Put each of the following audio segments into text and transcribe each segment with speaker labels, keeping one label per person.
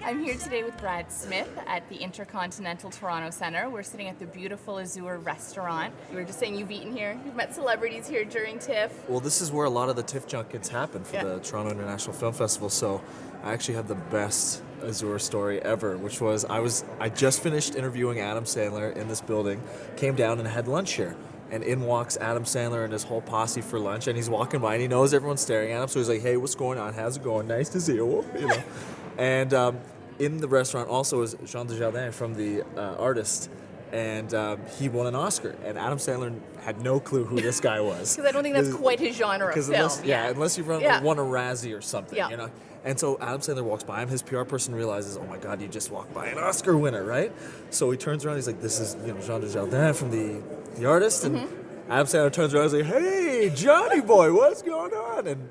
Speaker 1: I'm here today with Brad Smith at the Intercontinental Toronto Centre. We're sitting at the beautiful Azure restaurant. You were just saying you've eaten here. You've met celebrities here during TIFF.
Speaker 2: Well, this is where a lot of the TIFF junkets happen for the Toronto International Film Festival. So I actually had the best Azure story ever, which was I just finished interviewing Adam Sandler in this building, came down and had lunch here. And in walks Adam Sandler and his whole posse for lunch, and he's walking by and he knows everyone's staring at him, so he's like, "Hey, what's going on? How's it going? Nice to see you." You know. And in the restaurant also is Jean Dujardin from The Artist, and he won an Oscar. And Adam Sandler had no clue who this guy was.
Speaker 1: Because I don't think that's quite his genre of film.
Speaker 2: Unless you've won a Razzie or something, you know. And so Adam Sandler walks by him. His PR person realizes, oh my God, you just walked by an Oscar winner, right? So he turns around. He's like, "This is Jean Dujardin from the Artist." And Adam Sandler turns around and he's like, "Hey, Johnny boy, what's going on?" And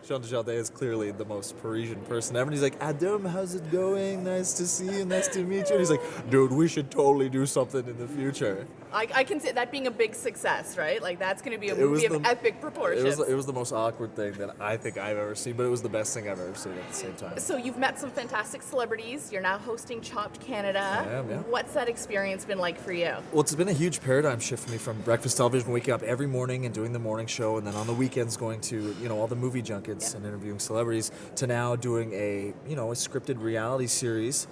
Speaker 2: Jean Dujardin is clearly the most Parisian person ever. And he's like, "Adam, how's it going? Nice to see you. Nice to meet you." And he's like, "Dude, we should totally do something in the future."
Speaker 1: I can see that being a big success, right? Like, that's going to be a movie of epic proportions.
Speaker 2: It was the most awkward thing that I think I've ever seen, but it was the best thing I've ever seen at the same time.
Speaker 1: So you've met some fantastic celebrities. You're now hosting Chopped Canada.
Speaker 2: I am, yeah.
Speaker 1: What's that experience been like for you?
Speaker 2: Well, it's been a huge paradigm shift for me from breakfast television, waking up every morning and doing the morning show, and then on the weekends going to all the movie junkets and interviewing celebrities, to now doing a scripted reality series.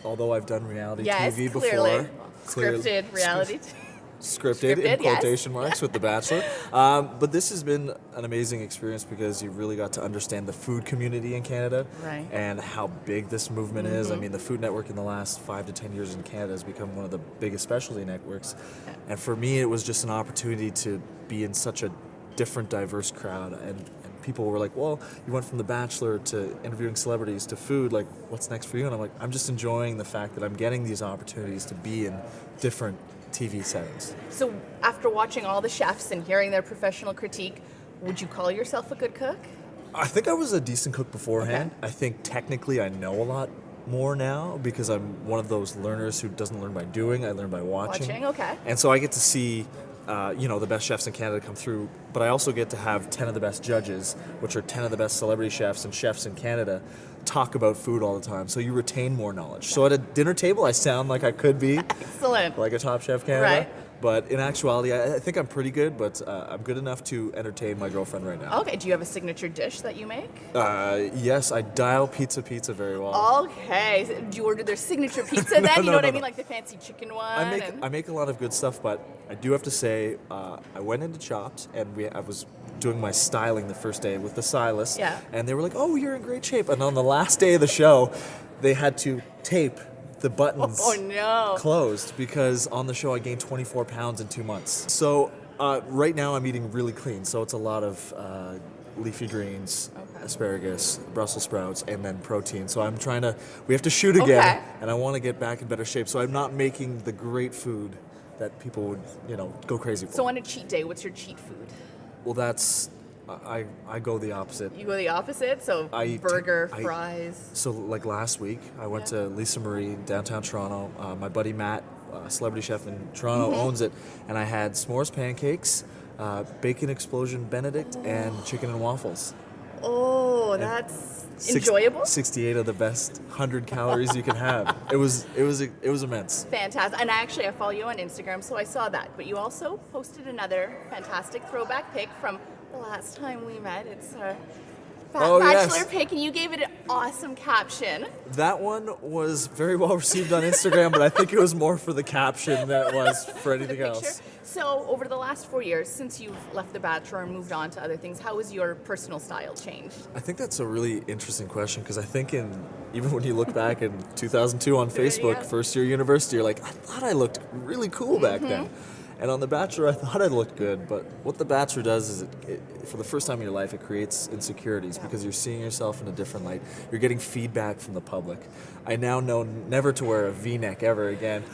Speaker 2: Although I've done reality TV before.
Speaker 1: Scripted reality.
Speaker 2: Scripted in quotation marks with The Bachelor. But this has been an amazing experience because you really got to understand the food community in Canada and how big this movement is. I mean, the Food Network in the last 5 to 10 years in Canada has become one of the biggest specialty networks. And for me, it was just an opportunity to be in such a different, diverse crowd. And people were like, "Well, you went from The Bachelor to interviewing celebrities to food. Like, what's next for you?" And I'm like, I'm just enjoying the fact that I'm getting these opportunities to be in different TV settings.
Speaker 1: So after watching all the chefs and hearing their professional critique, would you call yourself a good cook?
Speaker 2: I think I was a decent cook beforehand. I think technically I know a lot more now because I'm one of those learners who doesn't learn by doing. I learn by watching.
Speaker 1: Okay.
Speaker 2: And so I get to see the best chefs in Canada come through, but I also get to have 10 of the best judges, which are 10 of the best celebrity chefs and chefs in Canada, talk about food all the time. So you retain more knowledge. So at a dinner table, I sound like I could be
Speaker 1: excellent,
Speaker 2: like a Top Chef Canada.
Speaker 1: Right.
Speaker 2: But in actuality, I think I'm pretty good, but I'm good enough to entertain my girlfriend right now.
Speaker 1: Okay, do you have a signature dish that you make?
Speaker 2: Yes, I dial pizza very well.
Speaker 1: Okay, so do you order their signature pizza then? You know what I mean, like the fancy chicken one?
Speaker 2: I make a lot of good stuff, but I do have to say, I went into Chopped, and I was doing my styling the first day with the stylist, and they were like, "Oh, you're in great shape." And on the last day of the show, they had to tape the buttons closed because on the show I gained 24 pounds in 2 months. So right now I'm eating really clean. So it's a lot of leafy greens, asparagus, Brussels sprouts, and then protein. So we have to shoot again, and I want to get back in better shape. So I'm not making the great food that people would, go crazy for.
Speaker 1: So on a cheat day, what's your cheat food?
Speaker 2: Well, that's... I go the opposite.
Speaker 1: You go the opposite? So burger, fries?
Speaker 2: So like last week, I went to Lisa Marie, downtown Toronto. My buddy Matt, celebrity chef in Toronto, owns it. And I had s'mores pancakes, bacon explosion Benedict, and chicken and waffles.
Speaker 1: Oh, that's enjoyable.
Speaker 2: 68 of the best 100 calories you can have. It was immense.
Speaker 1: Fantastic. And I follow you on Instagram, so I saw that. But you also posted another fantastic throwback pic from the last time we met. It's a Bachelor pic, and you gave it an awesome caption. That
Speaker 2: one was very well received on Instagram, but I think it was more for the caption than it was for anything else.
Speaker 1: So over the last 4 years, since you've left The Bachelor and moved on to other things, how has your personal style changed?
Speaker 2: I think that's a really interesting question because I think even when you look back in 2002 on Facebook, first year university, you're like, I thought I looked really cool back then. And on The Bachelor, I thought I looked good, but what The Bachelor does is, for the first time in your life, it creates insecurities because you're seeing yourself in a different light. You're getting feedback from the public. I now know never to wear a V-neck ever again.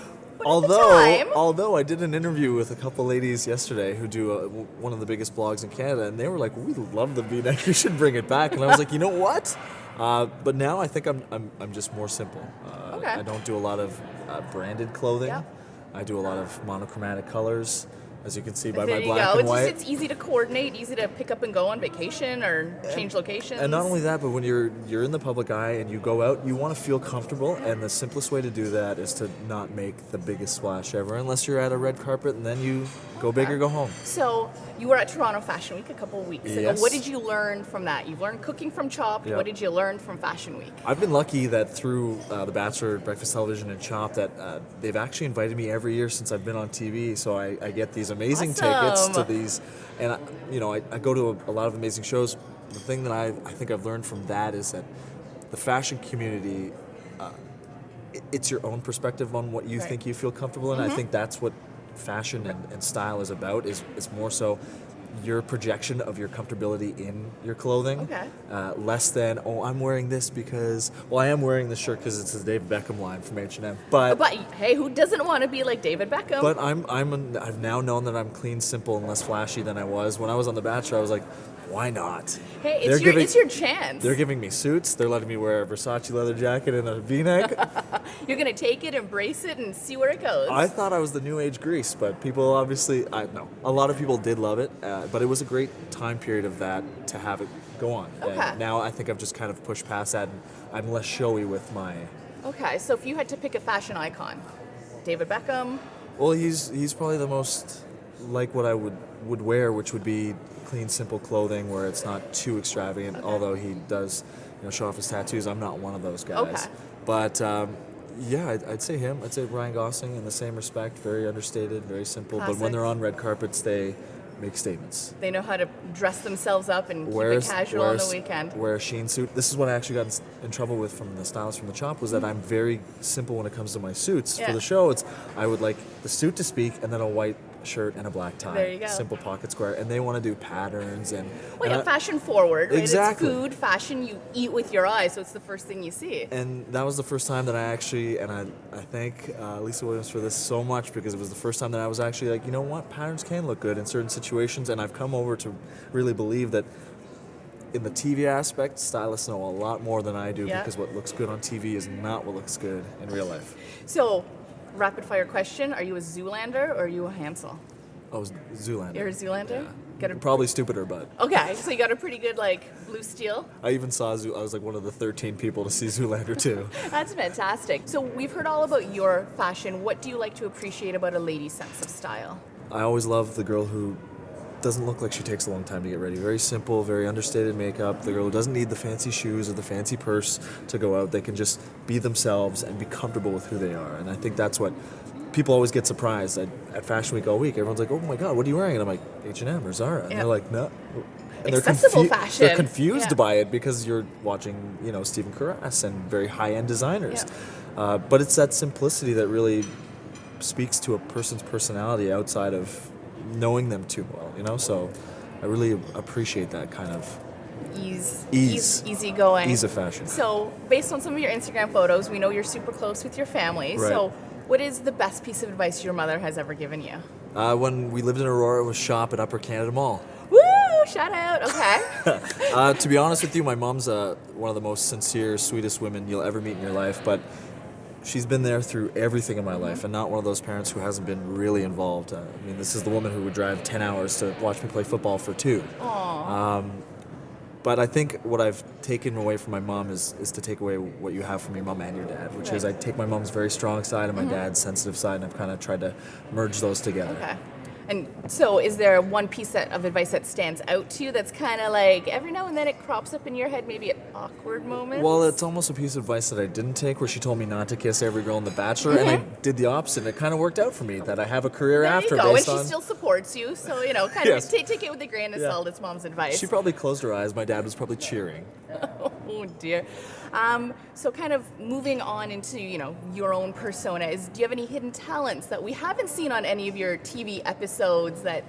Speaker 2: Although I did an interview with a couple ladies yesterday who do one of the biggest blogs in Canada, and they were like, "We love the V-neck. You should bring it back." And I was like, "You know what?" But now I think I'm just more simple. I don't do a lot of branded clothing. I do a lot of monochromatic colors. as you can see by
Speaker 1: There
Speaker 2: my
Speaker 1: you
Speaker 2: black
Speaker 1: go.
Speaker 2: and white.
Speaker 1: It's easy to coordinate, easy to pick up and go on vacation or change locations.
Speaker 2: And not only that, but when you're in the public eye and you go out, you want to feel comfortable, and the simplest way to do that is to not make the biggest splash ever, unless you're at a red carpet, and then you go big or go home.
Speaker 1: So you were at Toronto Fashion Week a couple of weeks ago.
Speaker 2: Yes.
Speaker 1: What did you learn from that? You've learned cooking from Chopped.
Speaker 2: Yeah.
Speaker 1: What did you learn from Fashion Week?
Speaker 2: I've been lucky that through The Bachelor, Breakfast Television, and Chopped, that they've actually invited me every year since I've been on TV. So I get these amazing tickets to these, and I go to a lot of amazing shows. The thing that I think I've learned from that is that the fashion community, it's your own perspective on what you think you feel comfortable in. I think that's what fashion and style is about, is more so your projection of your comfortability in your clothing, less than, I'm wearing this because, I am wearing this shirt because it's the David Beckham line from H&M, but
Speaker 1: hey, who doesn't want to be like David Beckham?
Speaker 2: But I've now known that I'm clean, simple, and less flashy than I was when I was on The Bachelor. I was like, why not?
Speaker 1: Hey, it's your chance.
Speaker 2: They're giving me suits. They're letting me wear a Versace leather jacket and a V-neck.
Speaker 1: You're gonna take it, embrace it, and see where it goes.
Speaker 2: I thought I was the new age Grease, but people obviously, a lot of people did love it. But it was a great time period of that to have it go on.
Speaker 1: Okay.
Speaker 2: And now I think I've just kind of pushed past that, and I'm less showy with my.
Speaker 1: Okay, so if you had to pick a fashion icon, David Beckham.
Speaker 2: Well, he's probably the most like what I would wear, which would be clean, simple clothing where it's not too extravagant. Although he does, show off his tattoos. I'm not one of those guys.
Speaker 1: Okay.
Speaker 2: But I'd say him. I'd say Ryan Gosling in the same respect. Very understated, very simple.
Speaker 1: Classic.
Speaker 2: But when they're on red carpets, they make statements.
Speaker 1: They know how to dress themselves up and keep it casual on the weekend.
Speaker 2: Wear a sheen suit. This is what I actually got in trouble with from the stylist from the Chop, was that I'm very simple when it comes to my suits. For the show, I would like the suit to speak, and then a white shirt and a black tie.
Speaker 1: There you go.
Speaker 2: Simple pocket square. And they want to do patterns and.
Speaker 1: Fashion forward. Right?
Speaker 2: Exactly.
Speaker 1: It's food, fashion. You eat with your eyes, so it's the first thing you see.
Speaker 2: And that was the first time that I actually, and I thank Lisa Williams for this so much, because it was the first time that I was actually like, you know what, patterns can look good in certain situations, and I've come over to really believe that in the TV aspect, stylists know a lot more than I do, because what looks good on TV is not what looks good in real life.
Speaker 1: So, rapid fire question, are you a Zoolander or are you a Hansel?
Speaker 2: Oh, Zoolander.
Speaker 1: You're a Zoolander?
Speaker 2: Yeah. Probably stupider, but.
Speaker 1: Okay, so you got a pretty good, blue steel?
Speaker 2: I even saw I was like one of the 13 people to see Zoolander too.
Speaker 1: That's fantastic. So we've heard all about your fashion. What do you like to appreciate about a lady's sense of style?
Speaker 2: I always love the girl who doesn't look like she takes a long time to get ready. Very simple, very understated makeup. The girl who doesn't need the fancy shoes or the fancy purse to go out. They can just be themselves and be comfortable with who they are. And I think that's what people always get surprised at Fashion Week all week. Everyone's like, "Oh my God, what are you wearing?" And I'm like, "H&M or Zara." And they're like, "No." And
Speaker 1: accessible fashion.
Speaker 2: They're confused by it because you're watching, Stephen Carras and very high-end designers. But it's that simplicity that really speaks to a person's personality outside of knowing them too well, So I really appreciate that kind of
Speaker 1: easy going.
Speaker 2: Ease of fashion.
Speaker 1: So based on some of your Instagram photos, we know you're super close with your family.
Speaker 2: Right.
Speaker 1: So what is the best piece of advice your mother has ever given you?
Speaker 2: When we lived in Aurora, it was shop at Upper Canada Mall.
Speaker 1: Woo! Shout out. Okay.
Speaker 2: To be honest with you, my mom's one of the most sincere, sweetest women you'll ever meet in your life, but she's been there through everything in my life, and not one of those parents who hasn't been really involved. This is the woman who would drive 10 hours to watch me play football for 2.
Speaker 1: Aww.
Speaker 2: But I think what I've taken away from my mom is to take away what you have from your mom and your dad, which is I take my mom's very strong side and my dad's sensitive side, and I've kind of tried to merge those together.
Speaker 1: Okay. And so is there one piece of advice that stands out to you that's kind of like every now and then it crops up in your head, maybe at awkward moments?
Speaker 2: Well, it's almost a piece of advice that I didn't take, where she told me not to kiss every girl in The Bachelor, and I did the opposite, and it kind of worked out for me, that I have a career after
Speaker 1: there you go.
Speaker 2: based
Speaker 1: and
Speaker 2: on...
Speaker 1: she still supports you, so, kind
Speaker 2: Yes.
Speaker 1: of take it with a grain of salt. It's mom's advice.
Speaker 2: She probably closed her eyes. My dad was probably cheering.
Speaker 1: Oh, dear. So kind of moving on into, your own persona, do you have any hidden talents that we haven't seen on any of your TV episodes that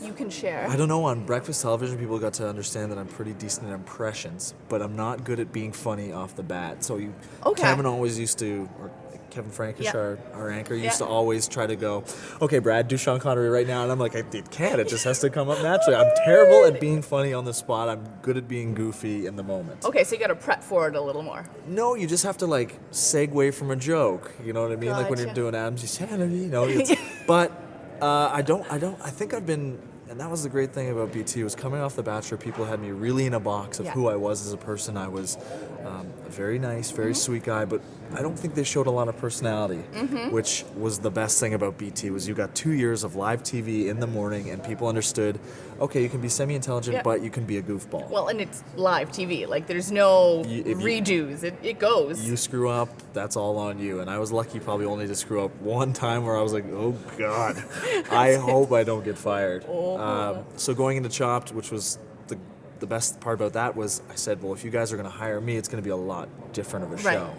Speaker 1: you can share?
Speaker 2: I don't know. On breakfast television, people got to understand that I'm pretty decent at impressions, but I'm not good at being funny off the bat. So Kevin always used to, or Kevin Frankish, our anchor, used to always try to go, "Okay, Brad, do Sean Connery right now." And I'm like, it can't. It just has to come up naturally. I'm terrible at being funny on the spot. I'm good at being goofy in the moment.
Speaker 1: Okay, so you got to prep for it a little more.
Speaker 2: No, you just have to segue from a joke. You know what I mean? Like when you're doing Adams, you say, but I think I've been, and that was the great thing about BT, was coming off The Bachelor, people had me really in a box of who I was as a person. I was a very nice, very sweet guy, but I don't think they showed a lot of personality, which was the best thing about BT, was you got 2 years of live TV in the morning, and people understood, okay, you can be semi-intelligent, but you can be a goofball.
Speaker 1: Well, and it's live TV. Like, there's no redos. It goes.
Speaker 2: You screw up, that's all on you. And I was lucky probably only to screw up one time where I was like, oh, God, I hope I don't get fired. So going into Chopped, which was the best part about that, was I said, well, if you guys are going to hire me, it's going to be a lot different of a show.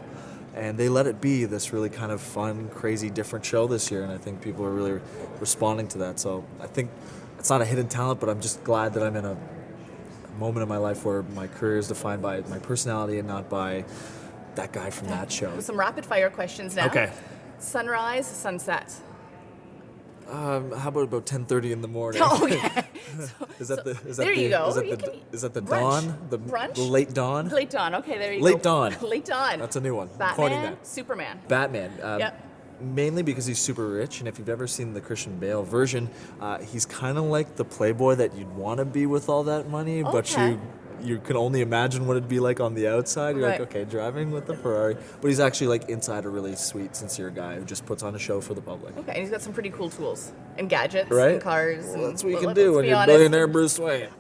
Speaker 2: And they let it be this really kind of fun, crazy, different show this year. And I think people are really responding to that. So I think it's not a hidden talent, but I'm just glad that I'm in a moment in my life where my career is defined by my personality and not by that guy from that show.
Speaker 1: Some rapid fire questions now.
Speaker 2: Okay.
Speaker 1: Sunrise, sunset.
Speaker 2: How about 10:30 in the morning?
Speaker 1: Oh, okay.
Speaker 2: Is that the
Speaker 1: brunch.
Speaker 2: dawn? The
Speaker 1: brunch?
Speaker 2: The late dawn?
Speaker 1: Late dawn. Okay, there you go.
Speaker 2: Late dawn.
Speaker 1: Late dawn.
Speaker 2: That's a new one. I'm coining
Speaker 1: Batman,
Speaker 2: that.
Speaker 1: Superman.
Speaker 2: Batman. Mainly because he's super rich, and if you've ever seen the Christian Bale version, he's kind of like the playboy that you'd want to be with all that money, but you can only imagine what it'd be like on the outside. You're like, okay, driving with the Ferrari. But he's actually like inside a really sweet, sincere guy who just puts on a show for the public.
Speaker 1: Okay, and he's got some pretty cool tools and gadgets and cars.
Speaker 2: Well, that's what you
Speaker 1: and,
Speaker 2: can do when you're billionaire Bruce Wayne.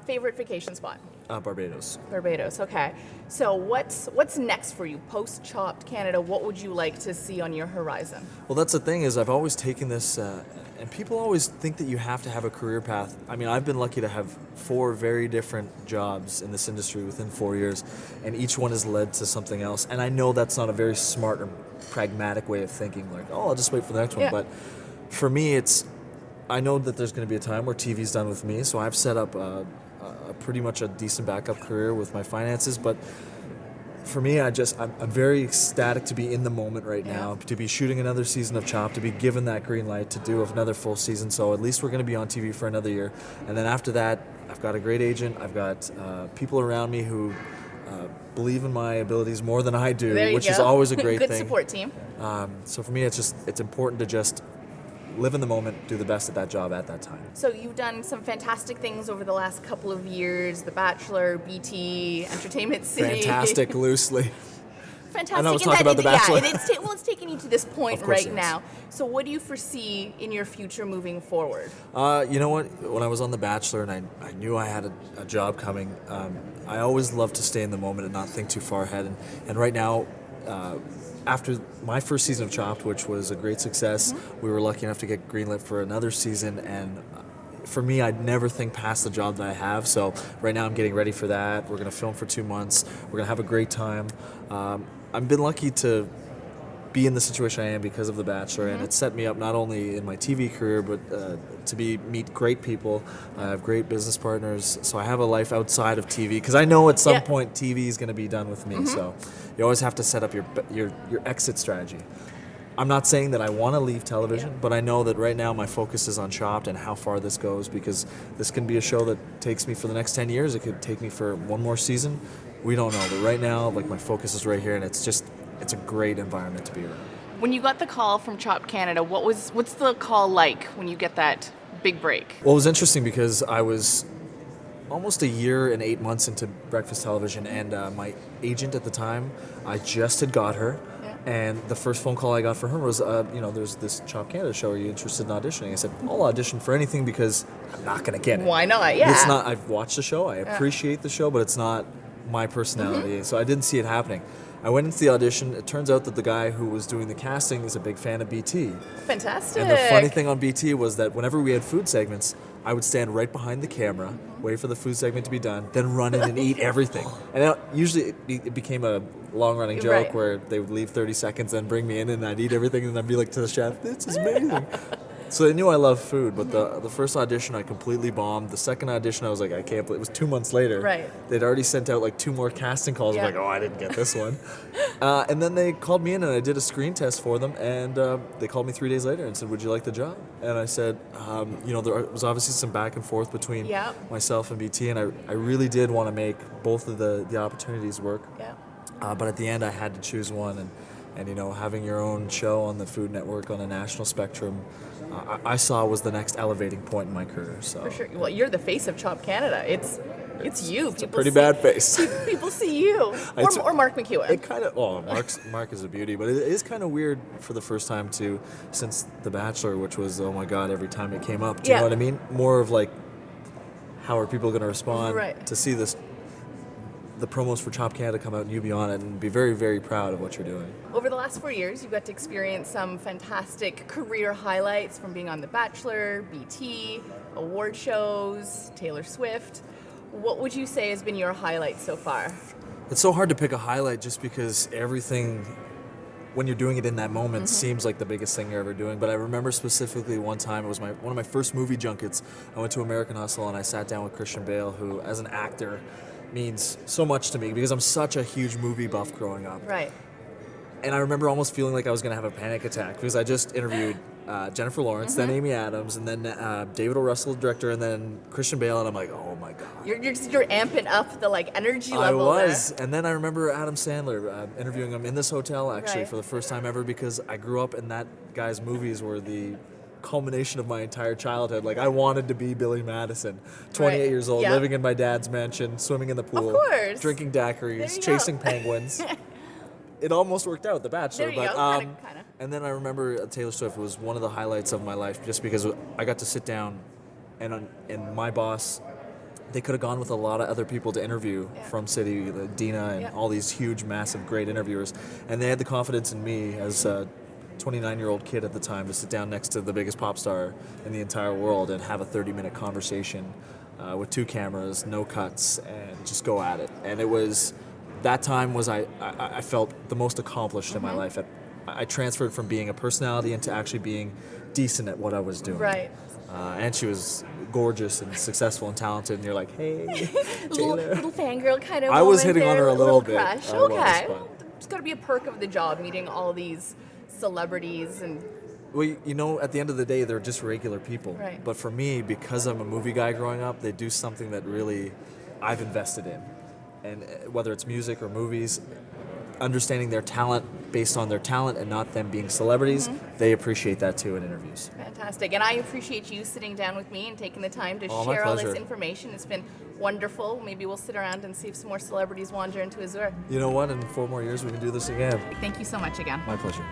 Speaker 1: Favorite vacation spot?
Speaker 2: Barbados.
Speaker 1: Barbados, okay. So what's next for you? Post-Chopped Canada, what would you like to see on your horizon?
Speaker 2: Well, that's the thing, is I've always taken this, and people always think that you have to have a career path. I mean, I've been lucky to have 4 very different jobs in this industry within 4 years, and each one has led to something else. And I know that's not a very smart or pragmatic way of thinking, like, oh, I'll just wait for the next one. But for me, I know that there's going to be a time where TV's done with me, so I've set up pretty much a decent backup career with my finances. But for me, I'm very ecstatic to be in the moment right now, to be shooting another season of Chopped, to be given that green light to do another full season. So at least we're going to be on TV for another year. And then after that, I've got a great agent. I've got people around me who believe in my abilities more than I do, which is always a great thing.
Speaker 1: Good support team.
Speaker 2: So for me, it's important to just live in the moment, do the best at that job at that time.
Speaker 1: So you've done some fantastic things over the last couple of years, The Bachelor, BT, Entertainment City.
Speaker 2: Fantastic, loosely.
Speaker 1: Fantastic.
Speaker 2: I know I was talking about The Bachelor.
Speaker 1: Yeah, and it's taking you to this point right now. So what do you foresee in your future moving forward?
Speaker 2: You know what? When I was on The Bachelor and I knew I had a job coming, I always loved to stay in the moment and not think too far ahead. And right now, after my first season of Chopped, which was a great success, we were lucky enough to get greenlit for another season. And for me, I'd never think past the job that I have. So right now I'm getting ready for that. We're going to film for 2 months. We're going to have a great time. I've been lucky to be in the situation I am because of The Bachelor, and it set me up not only in my TV career, but to meet great people. I have great business partners, so I have a life outside of TV, because I know at some point TV is going to be done with me. So you always have to set up your exit strategy. I'm not saying that I want to leave television, but I know that right now my focus is on Chopped and how far this goes, because this can be a show that takes me for the next 10 years. It could take me for one more season. We don't know, but right now, like, my focus is right here, and it's a great environment to be around.
Speaker 1: When you got the call from Chopped Canada, what's the call like when you get that big break?
Speaker 2: Well, it was interesting because I was almost a year and 8 months into breakfast television, and my agent at the time, I just had got her. And the first phone call I got from her was, there's this Chopped Canada show. Are you interested in auditioning? I said, I'll audition for anything because I'm not going to get it.
Speaker 1: Why not? Yeah.
Speaker 2: It's not. I've watched the show. I appreciate the show, but it's not my personality. So I didn't see it happening. I went into the audition. It turns out that the guy who was doing the casting is a big fan of BT.
Speaker 1: Fantastic.
Speaker 2: And the funny thing on BT was that whenever we had food segments, I would stand right behind the camera, wait for the food segment to be done, then run in and eat everything. And usually it became a long-running joke where they would leave 30 seconds, then bring me in, and I'd eat everything, and I'd be like to the chef, "This is amazing." So they knew I love food, but the first audition I completely bombed. The second audition I was like, I can't believe it. Was 2 months later.
Speaker 1: Right.
Speaker 2: They'd already sent out like 2 more casting calls. I'm like, oh, I didn't get this one. And then they called me in and I did a screen test for them, and they called me 3 days later and said, would you like the job? And I said, there was obviously some back and forth between myself and BT, and I really did want to make both of the opportunities work.
Speaker 1: Yeah.
Speaker 2: But at the end I had to choose one, and And, having your own show on the Food Network on a national spectrum, I saw was the next elevating point in my career. So
Speaker 1: For sure. Well, you're the face of Chop Canada. It's you.
Speaker 2: It's a pretty bad face.
Speaker 1: People see you. Or Mark McEwen.
Speaker 2: It kind of, Mark is a beauty, but it is kind of weird for the first time too, since The Bachelor, which was, oh my God, every time it came up. Do you know what I mean? More of like, how are people going to respond to see this? The promos for Chop Canada come out and you be on it and be very, very proud of what you're doing.
Speaker 1: Over the last 4 years, you've got to experience some fantastic career highlights from being on The Bachelor, BT, award shows, Taylor Swift. What would you say has been your highlight so far?
Speaker 2: It's so hard to pick a highlight just because everything, when you're doing it in that moment, seems like the biggest thing you're ever doing. But I remember specifically one time, it was one of my first movie junkets. I went to American Hustle and I sat down with Christian Bale, who, as an actor, means so much to me because I'm such a huge movie buff growing up.
Speaker 1: Right.
Speaker 2: And I remember almost feeling like I was going to have a panic attack because I just interviewed Jennifer Lawrence, then Amy Adams, and then David O. Russell, director, and then Christian Bale, and I'm like, oh my God.
Speaker 1: You're amping up the energy level.
Speaker 2: I was, and then I remember Adam Sandler interviewing him in this hotel actually for the first time ever because I grew up in that guy's movies were the culmination of my entire childhood. Like I wanted to be Billy Madison, 28 years old, living in my dad's mansion, swimming in the pool,
Speaker 1: of course,
Speaker 2: drinking daiquiris, chasing penguins. It almost worked out, The Bachelor.
Speaker 1: There you go. Kinda.
Speaker 2: And then I remember Taylor Swift was one of the highlights of my life just because I got to sit down and my boss, they could have gone with a lot of other people to interview from City, Dina and all these huge, massive, great interviewers. And they had the confidence in me as a 29-year-old kid at the time to sit down next to the biggest pop star in the entire world and have a 30-minute conversation with 2 cameras, no cuts, and just go at it. And it was... That time was I felt the most accomplished in my life. I transferred from being a personality into actually being decent at what I was doing.
Speaker 1: Right.
Speaker 2: And she was gorgeous and successful and talented, and you're like, hey, Taylor.
Speaker 1: little fangirl kind of
Speaker 2: I was hitting on her a little bit.
Speaker 1: Crush. Okay. It's got to be a perk of the job, meeting all these celebrities and...
Speaker 2: Well, at the end of the day, they're just regular people.
Speaker 1: Right.
Speaker 2: But for me, because I'm a movie guy growing up, they do something that really I've invested in. And whether it's music or movies, understanding their talent based on their talent and not them being celebrities, they appreciate that too in interviews.
Speaker 1: Fantastic. And I appreciate you sitting down with me and taking the time to share all this information. It's been wonderful. Maybe we'll sit around and see if some more celebrities wander into Azure.
Speaker 2: You know what? In 4 more years, we can do this again.
Speaker 1: Thank you so much again.
Speaker 2: My pleasure.